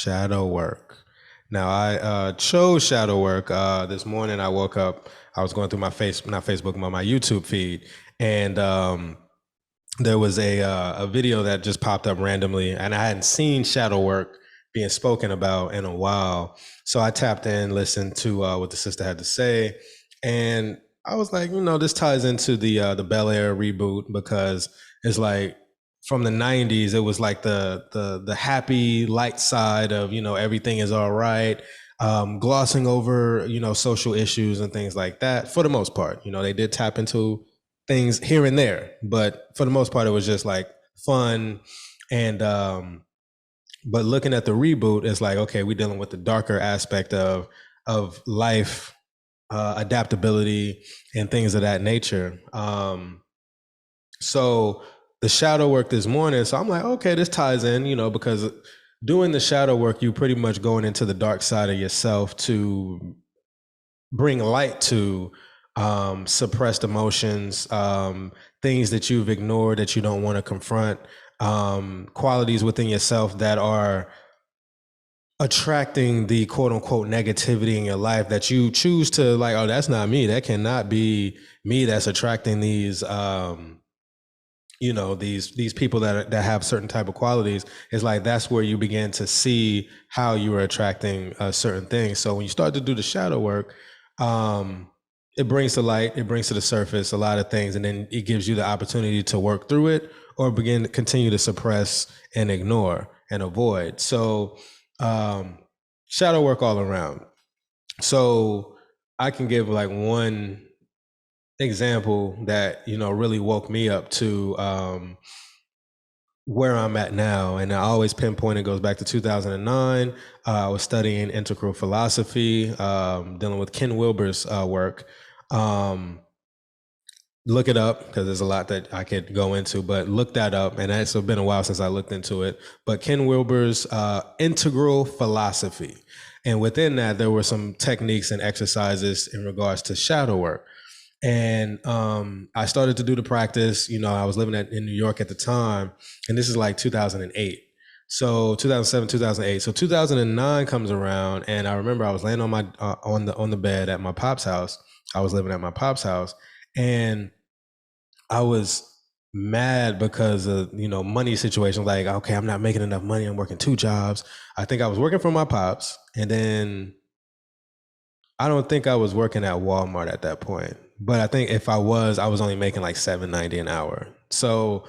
shadow work. Now, I chose shadow work. This morning, I woke up. I was going through my not Facebook, but my YouTube feed, and there was a video that just popped up randomly, and I hadn't seen shadow work being spoken about in a while. So I tapped in, listened to what the sister had to say, and I was like, this ties into the Bel-Aire reboot because it's like from the '90s, it was like the happy light side of everything is all right, glossing over social issues and things like that. For the most part, they did tap into things here and there, but for the most part, it was just like fun. And but looking at the reboot, it's like, okay, we're dealing with the darker aspect of life, adaptability, and things of that nature. So the shadow work this morning, so I'm like, okay, this ties in, because doing the shadow work, you pretty much going into the dark side of yourself to bring light to suppressed emotions, things that you've ignored that you don't want to confront, qualities within yourself that are attracting the quote unquote negativity in your life that you choose to like, oh, that's not me. That cannot be me that's attracting these these people that have certain type of qualities. It's like that's where you begin to see how you are attracting certain things. So when you start to do the shadow work, it brings to light, it brings to the surface a lot of things, and then it gives you the opportunity to work through it or begin to continue to suppress and ignore and avoid. So shadow work all around. So I can give like one example that really woke me up to where I'm at now, and I always pinpoint it goes back to 2009. I was studying integral philosophy, dealing with Ken Wilber's work. Look it up because there's a lot that I could go into, but look that up, and it's been a while since I looked into it. But Ken Wilber's integral philosophy, and within that there were some techniques and exercises in regards to shadow work. And I started to do the practice. I was living in New York at the time, and this is like 2008. So 2007, 2008. So 2009 comes around, and I remember I was laying on my on the bed at my pop's house. I was living at my pop's house, and I was mad because of money situation. Like, okay, I'm not making enough money. I'm working 2 jobs. I think I was working for my pops, and then I don't think I was working at Walmart at that point. But I think if I was only making like $7.90 an hour. So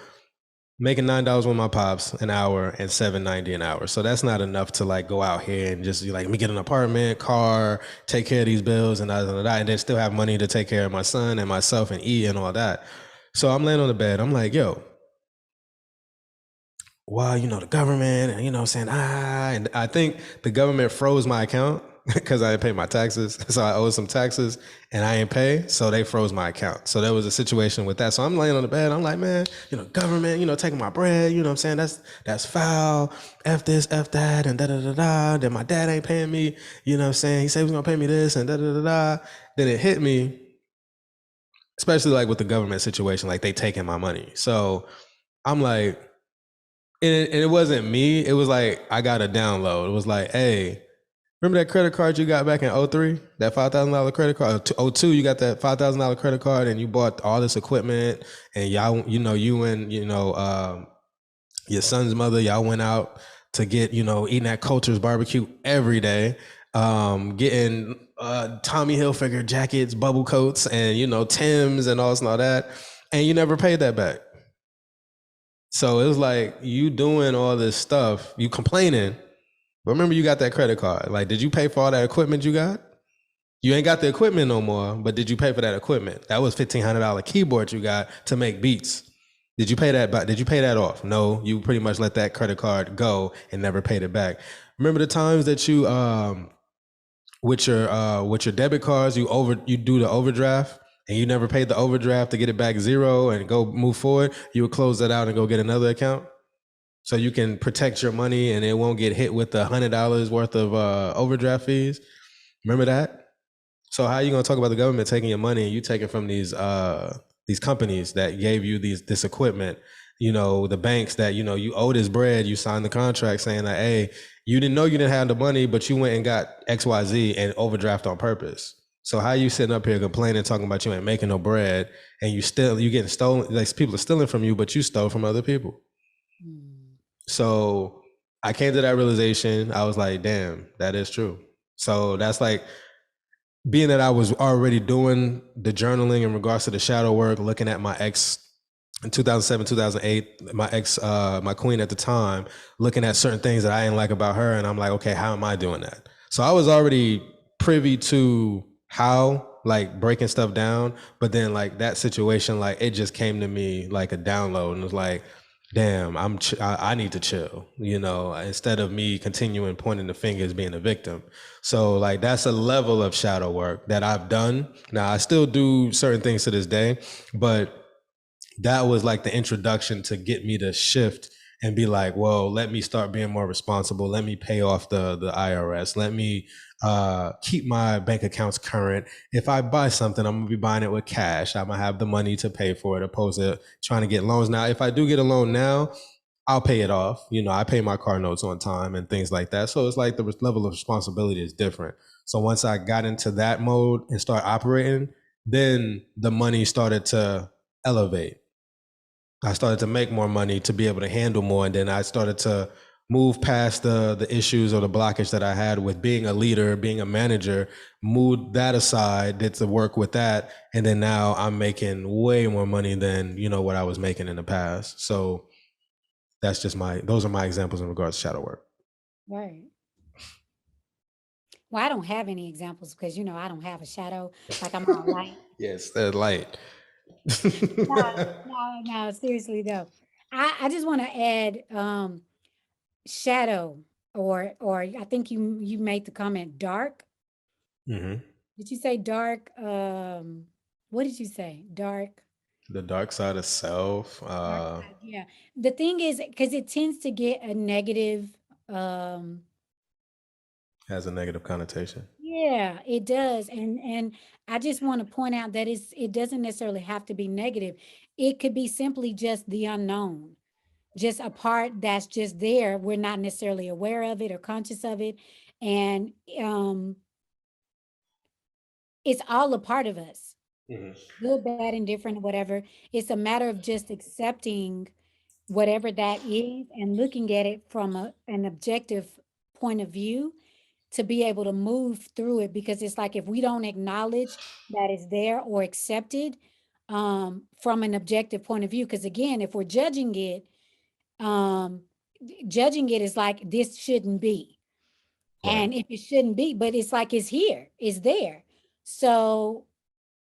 making $9 with my pops an hour and $7.90 an hour. So that's not enough to like go out here and just like me get an apartment, car, take care of these bills and and then still have money to take care of my son and myself and eat and all that. So I'm laying on the bed. I'm like, yo, well, the government, and what I'm saying, and I think the government froze my account because I didn't pay my taxes. So I owed some taxes and I didn't pay. So they froze my account. So there was a situation with that. So I'm laying on the bed. I'm like, man, government, taking my bread, what I'm saying? That's foul. F this, F that, and da-da-da-da. Then my dad ain't paying me, what I'm saying? He said he was gonna pay me this and da-da-da-da. Then it hit me, especially like with the government situation, like they taking my money. So I'm like, and it wasn't me. It was like, I got a download. It was like, hey, remember that credit card you got back in '03? That $5,000 credit card? '02, you got that $5,000 credit card and you bought all this equipment and y'all, you and, your son's mother, y'all went out to get, eating at Culture's barbecue every day, getting Tommy Hilfiger jackets, bubble coats, and, Tim's and all this and all that. And you never paid that back. So it was like you doing all this stuff, you complaining, but remember you got that credit card. Like, did you pay for all that equipment you got? You ain't got the equipment no more, but did you pay for that equipment? That was $1,500 keyboard you got to make beats. Did you pay that back? Did you pay that off? No, you pretty much let that credit card go and never paid it back. Remember the times that you with your debit cards, you do the overdraft and you never paid the overdraft to get it back zero and go move forward, you would close that out and go get another account so you can protect your money and it won't get hit with the $100 worth of overdraft fees. Remember that? So how are you gonna talk about the government taking your money and you take it from these companies that gave you this equipment the banks that, you owe this bread, you signed the contract saying that, hey, you didn't know you didn't have the money, but you went and got XYZ and overdraft on purpose. So how you sitting up here complaining, talking about you ain't making no bread, and you getting stolen, like people are stealing from you, but you stole from other people. So I came to that realization. I was like, damn, that is true. So that's like, being that I was already doing the journaling in regards to the shadow work, looking at my ex in 2007, 2008, my ex, my queen at the time, looking at certain things that I didn't like about her. And I'm like, okay, how am I doing that? So I was already privy to how, like, breaking stuff down. But then, like, that situation, like, it just came to me like a download, and it was like, damn, I need to chill, instead of me continuing pointing the fingers, being a victim. So, like, that's a level of shadow work that I've done. Now, I still do certain things to this day, but that was like the introduction to get me to shift and be like, well, let me start being more responsible. Let me pay off the IRS. Let me keep my bank accounts current. If I buy something, I'm gonna be buying it with cash. I'm gonna have the money to pay for it, opposed to trying to get loans. Now, if I do get a loan now, I'll pay it off. I pay my car notes on time and things like that. So it's like the level of responsibility is different. So once I got into that mode and start operating, then the money started to elevate. I started to make more money to be able to handle more. And then I started to move past the issues or the blockage that I had with being a leader, being a manager, moved that aside, did the work with that. And then now I'm making way more money than, what I was making in the past. So that's just those are my examples in regards to shadow work. Right. Well, I don't have any examples because, I don't have a shadow. Like I'm all light. Yes, they're light. No, no, seriously though. I just want to add shadow or I think you made the comment dark. Hmm. Did you say dark? What did you say? Dark. The dark side of self. Dark side. Yeah. The thing is, because it tends to get a negative um Has a negative connotation. yeah, it does. And I just want to point out that it doesn't necessarily have to be negative. It could be simply just the unknown, just a part that's just there. We're not necessarily aware of it or conscious of it. And it's all a part of us, Hmm. good, bad, indifferent, whatever. It's a matter of just accepting whatever that is and looking at it from an objective point of view to be able to move through it, because it's like if we don't acknowledge that it's there or accept it from an objective point of view, because again, if we're um judging it is like this shouldn't be, Right. and if it shouldn't be, but it's like it's here, it's there. So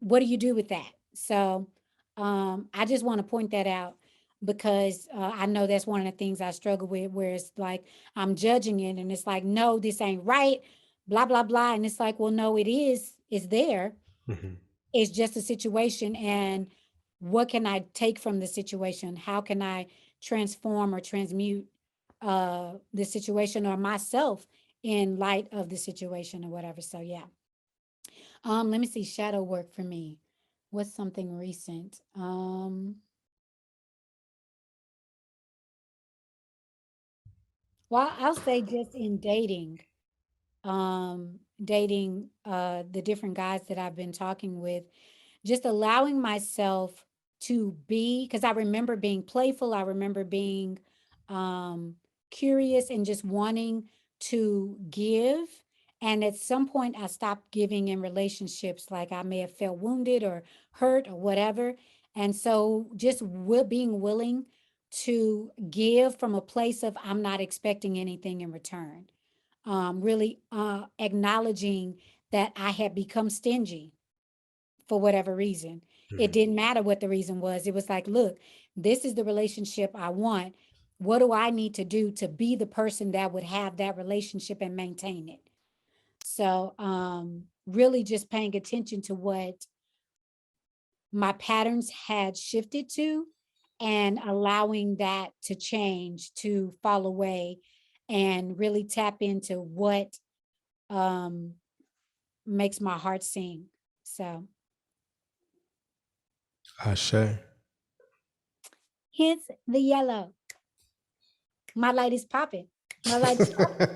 what do you do with that? So I just want to point that out because I know that's one of the things I struggle with, where it's like I'm judging it and it's like, no, this ain't right, blah, blah, blah. And it's like, well, no, it is, it's there. Hmm. It's just a situation. And what can I take from the situation? How can I transform or transmute the situation or myself in light of the situation or whatever? So, yeah. Let me see, shadow work for me. What's something recent? Well, I'll say just in dating the different guys that I've been talking with, just allowing myself to be, because I remember being playful, I remember being um curious and just wanting to give. And at some point I stopped giving in relationships, like I may have felt wounded or hurt or whatever. And so just being willing to give from a place of I'm not expecting anything in return. Really acknowledging that I had become stingy for whatever reason. It Hmm. didn't matter what the reason was. It was like, look, this is the relationship I want. What do I need to do to be the person that would have that relationship and maintain it? So, really just paying attention to what my patterns had shifted to and allowing that to change, to fall away and really tap into what um makes my heart sing. So, Ashe. Hence the yellow. My light is popping. My light is popping.